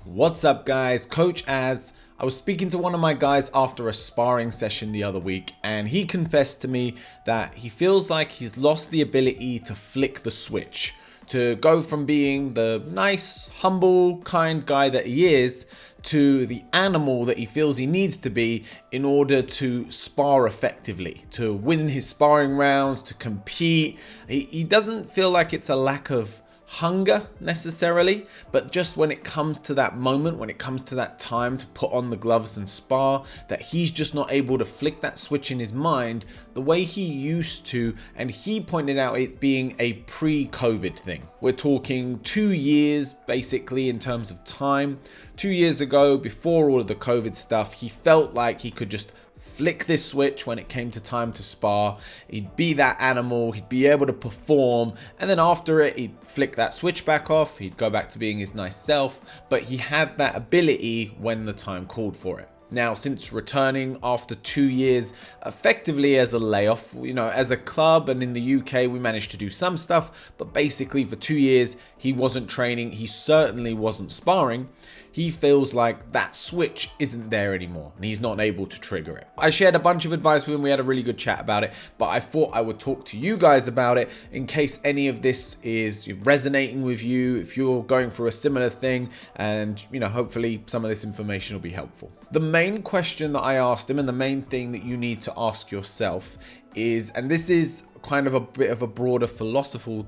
What's up, guys? Coach Az. I was speaking to one of my guys after a sparring session the other week, and he confessed to me that he feels like he's lost the ability to flick the switch, to go from being the nice, humble, kind guy that he is to the animal that he feels he needs to be in order to spar effectively, to win his sparring rounds, to compete. He doesn't feel like it's a lack of hunger necessarily, but just when it comes to that moment, when it comes to that time to put on the gloves and spar, that he's just not able to flick that switch in his mind the way he used to. And he pointed out it being a pre-COVID thing. We're talking 2 years basically in terms of time. 2 years ago, before all of the COVID stuff, he felt like he could just flick this switch when it came to time to spar. He'd be that animal, he'd be able to perform, and then after it, he'd flick that switch back off, he'd go back to being his nice self, but he had that ability when the time called for it. Now, since returning after 2 years, effectively as a layoff, as a club and in the UK, we managed to do some stuff, but basically for 2 years, he wasn't training, he certainly wasn't sparring. He feels like that switch isn't there anymore and he's not able to trigger it. I shared a bunch of advice with him. We had a really good chat about it, but I thought I would talk to you guys about it in case any of this is resonating with you, if you're going through a similar thing, and hopefully some of this information will be helpful. The main question that I asked him, and the main thing that you need to ask yourself is, and this is kind of a bit of a broader philosophical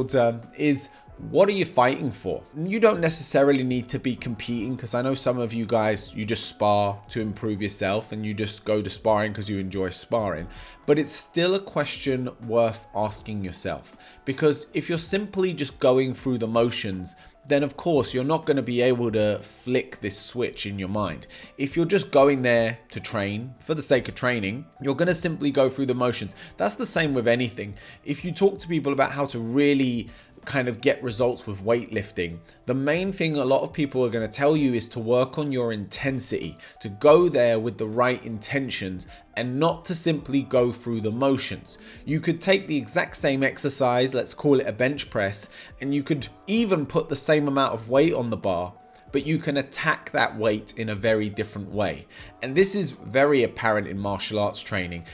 term, is what are you fighting for? You don't necessarily need to be competing, because I know some of you guys, you just spar to improve yourself and you just go to sparring because you enjoy sparring. But it's still a question worth asking yourself, because if you're simply just going through the motions, then of course you're not going to be able to flick this switch in your mind. If you're just going there to train for the sake of training, you're going to simply go through the motions. That's the same with anything. If you talk to people about how to really kind of get results with weightlifting, the main thing a lot of people are going to tell you is to work on your intensity, to go there with the right intentions and not to simply go through the motions. You could take the exact same exercise, let's call it a bench press, and you could even put the same amount of weight on the bar, but you can attack that weight in a very different way. And this is very apparent in martial arts training.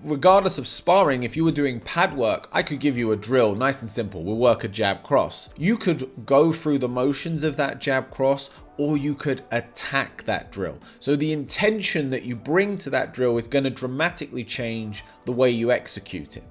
Regardless of sparring, if you were doing pad work, I could give you a drill, nice and simple. We'll work a jab cross. You could go through the motions of that jab cross, or you could attack that drill. So the intention that you bring to that drill is going to dramatically change the way you execute it.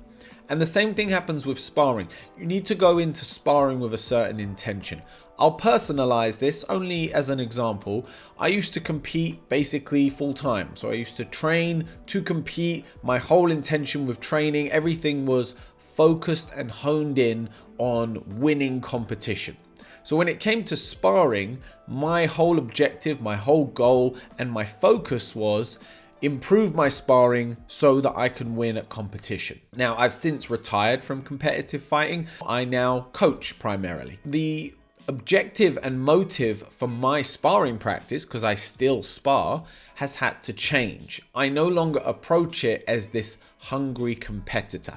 And the same thing happens with sparring. You need to go into sparring with a certain intention. I'll personalize this only as an example. I used to compete basically full time. So I used to train to compete. My whole intention with training, everything was focused and honed in on winning competition. So when it came to sparring, my whole objective, my whole goal, and my focus was improve my sparring so that I can win at competition. Now, I've since retired from competitive fighting. I now coach primarily. The objective and motive for my sparring practice, because I still spar, has had to change. I no longer approach it as this hungry competitor.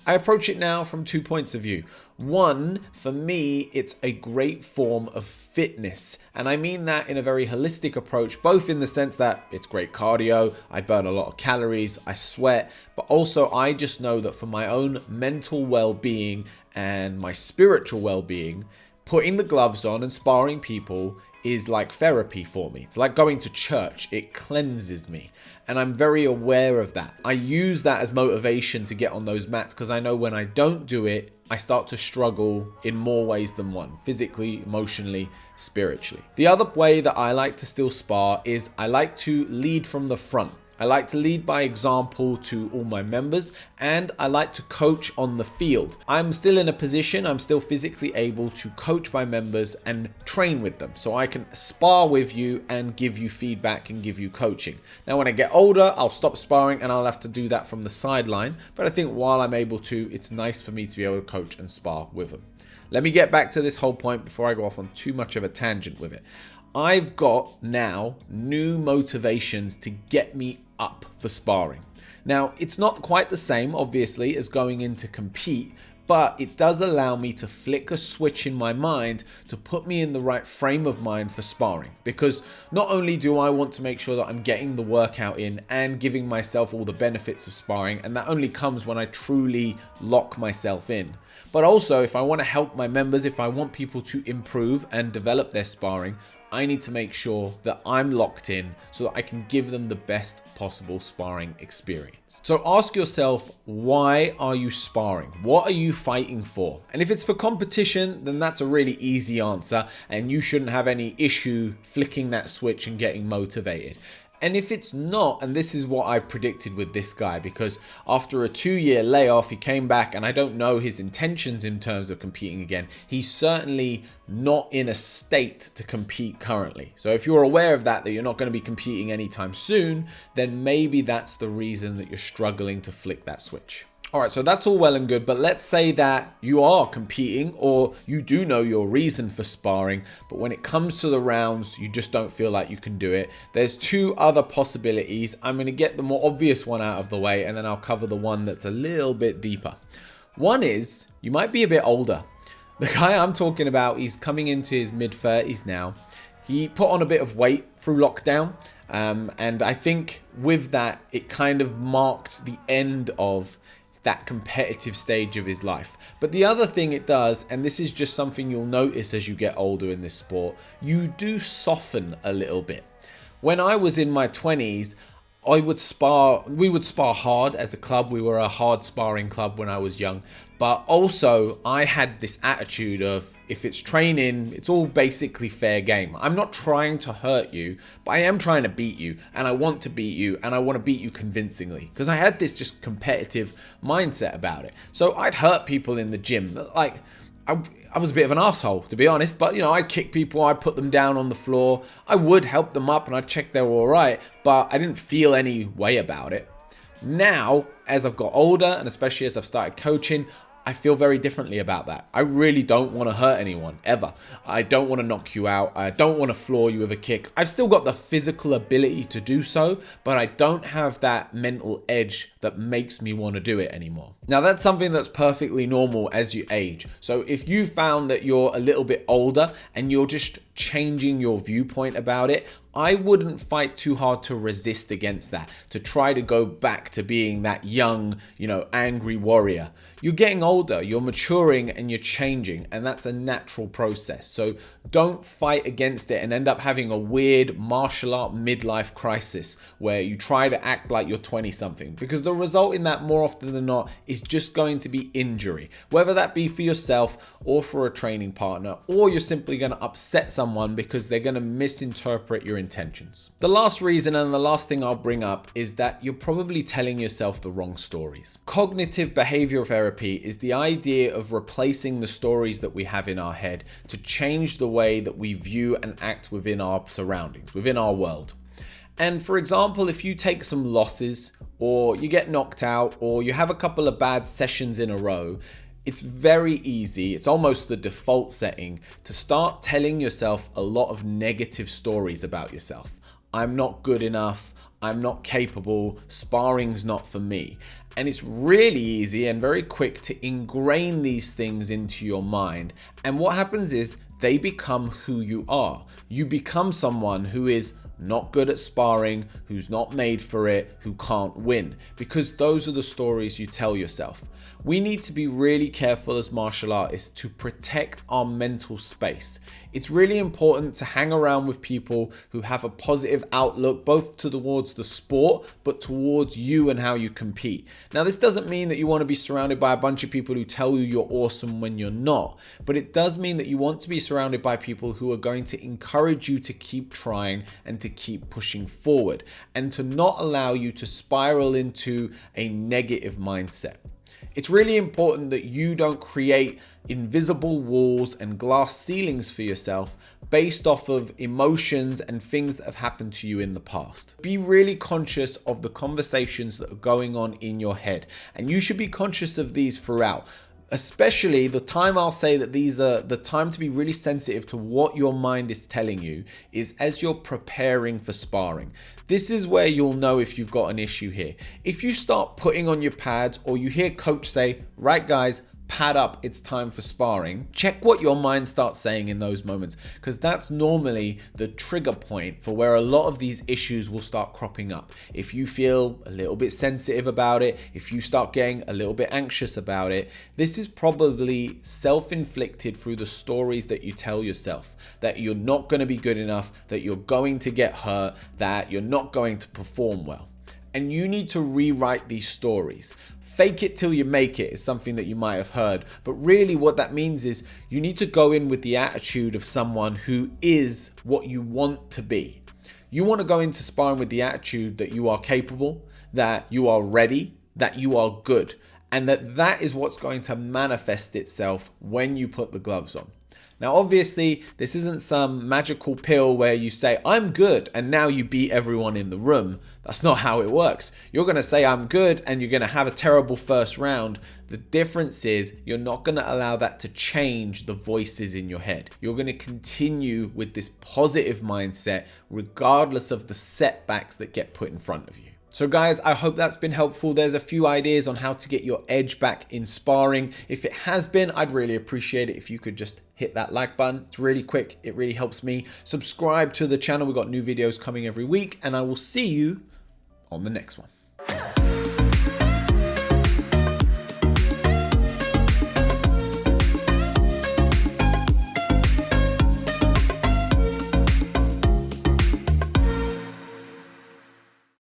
I approach it now from 2 points of view. One, for me, it's a great form of fitness. And I mean that in a very holistic approach, both in the sense that it's great cardio, I burn a lot of calories, I sweat, but also I just know that for my own mental well-being and my spiritual well-being, putting the gloves on and sparring people is like therapy for me. It's like going to church. It cleanses me. And I'm very aware of that. I use that as motivation to get on those mats, because I know when I don't do it, I start to struggle in more ways than one: physically, emotionally, spiritually. The other way that I like to still spar is I like to lead from the front. I like to lead by example to all my members, and I like to coach on the field. I'm still in a position, I'm still physically able to coach my members and train with them. So I can spar with you and give you feedback and give you coaching. Now, when I get older, I'll stop sparring and I'll have to do that from the sideline. But I think while I'm able to, it's nice for me to be able to coach and spar with them. Let me get back to this whole point before I go off on too much of a tangent with it. I've got now new motivations to get me up for sparring. Now, it's not quite the same, obviously, as going in to compete, but it does allow me to flick a switch in my mind to put me in the right frame of mind for sparring. Because not only do I want to make sure that I'm getting the workout in and giving myself all the benefits of sparring, and that only comes when I truly lock myself in, but also if I want to help my members, if I want people to improve and develop their sparring, I need to make sure that I'm locked in so that I can give them the best possible sparring experience. So ask yourself, why are you sparring? What are you fighting for? And if it's for competition, then that's a really easy answer and you shouldn't have any issue flicking that switch and getting motivated. And if it's not, and this is what I predicted with this guy, because after a 2-year layoff, he came back, and I don't know his intentions in terms of competing again. He's certainly not in a state to compete currently. So if you're aware of that you're not going to be competing anytime soon, then maybe that's the reason that you're struggling to flick that switch. All right, so that's all well and good, but let's say that you are competing or you do know your reason for sparring, but when it comes to the rounds, you just don't feel like you can do it. There's 2 other possibilities. I'm going to get the more obvious one out of the way, and then I'll cover the one that's a little bit deeper. One is you might be a bit older. The guy I'm talking about, he's coming into his mid-30s now. He put on a bit of weight through lockdown. And I think with that, it kind of marked the end of that competitive stage of his life. But the other thing it does, and this is just something you'll notice as you get older in this sport, you do soften a little bit. When I was in my 20s, we would spar hard as a club. We were a hard sparring club when I was young. But also, I had this attitude of, if it's training, it's all basically fair game. I'm not trying to hurt you, but I am trying to beat you, and I want to beat you, and I want to beat you convincingly. Because I had this just competitive mindset about it. So I'd hurt people in the gym. Like, I was a bit of an asshole, to be honest, but I'd kick people, I'd put them down on the floor, I would help them up and I'd check they were all right, but I didn't feel any way about it. Now, as I've got older, and especially as I've started coaching, I feel very differently about that. I really don't want to hurt anyone, ever. I don't want to knock you out. I don't want to floor you with a kick. I've still got the physical ability to do so, but I don't have that mental edge that makes me want to do it anymore. Now, that's something that's perfectly normal as you age. So if you found that you're a little bit older and you're just changing your viewpoint about it, I wouldn't fight too hard to resist against that, to try to go back to being that young, angry warrior. You're getting older, you're maturing, and you're changing, and that's a natural process. So don't fight against it and end up having a weird martial art midlife crisis where you try to act like you're 20-something, because the result in that more often than not is just going to be injury, whether that be for yourself or for a training partner, or you're simply going to upset someone because they're going to misinterpret your intentions. The last reason and the last thing I'll bring up is that you're probably telling yourself the wrong stories. Cognitive behavioral therapy is the idea of replacing the stories that we have in our head to change the way that we view and act within our surroundings, within our world. And for example, if you take some losses, or you get knocked out, or you have a couple of bad sessions in a row, it's very easy, it's almost the default setting, to start telling yourself a lot of negative stories about yourself. I'm not good enough, I'm not capable, sparring's not for me. And it's really easy and very quick to ingrain these things into your mind. And what happens is they become who you are. You become someone who is not good at sparring, who's not made for it, who can't win, because those are the stories you tell yourself. We need to be really careful as martial artists to protect our mental space. It's really important to hang around with people who have a positive outlook, both towards the sport, but towards you and how you compete. Now, this doesn't mean that you want to be surrounded by a bunch of people who tell you you're awesome when you're not, but it does mean that you want to be surrounded by people who are going to encourage you to keep trying and to keep pushing forward, and to not allow you to spiral into a negative mindset. It's really important that you don't create invisible walls and glass ceilings for yourself based off of emotions and things that have happened to you in the past. Be really conscious of the conversations that are going on in your head, and you should be conscious of these throughout. Especially the time I'll say that these are the time to be really sensitive to what your mind is telling you is as you're preparing for sparring. This is where you'll know if you've got an issue here. If you start putting on your pads, or you hear coach say, right guys, pad up, it's time for sparring, check what your mind starts saying in those moments, because that's normally the trigger point for where a lot of these issues will start cropping up. If you feel a little bit sensitive about it, if you start getting a little bit anxious about it, this is probably self-inflicted through the stories that you tell yourself, that you're not going to be good enough, that you're going to get hurt, that you're not going to perform well. And you need to rewrite these stories. Fake it till you make it is something that you might have heard. But really what that means is you need to go in with the attitude of someone who is what you want to be. You want to go into sparring with the attitude that you are capable, that you are ready, that you are good, and that is what's going to manifest itself when you put the gloves on. Now, obviously, this isn't some magical pill where you say, I'm good, and now you beat everyone in the room. That's not how it works. You're going to say, I'm good, and you're going to have a terrible first round. The difference is you're not going to allow that to change the voices in your head. You're going to continue with this positive mindset, regardless of the setbacks that get put in front of you. So guys, I hope that's been helpful. There's a few ideas on how to get your edge back in sparring. If it has been, I'd really appreciate it if you could just hit that like button. It's really quick. It really helps me. Subscribe to the channel. We've got new videos coming every week, and I will see you on the next one.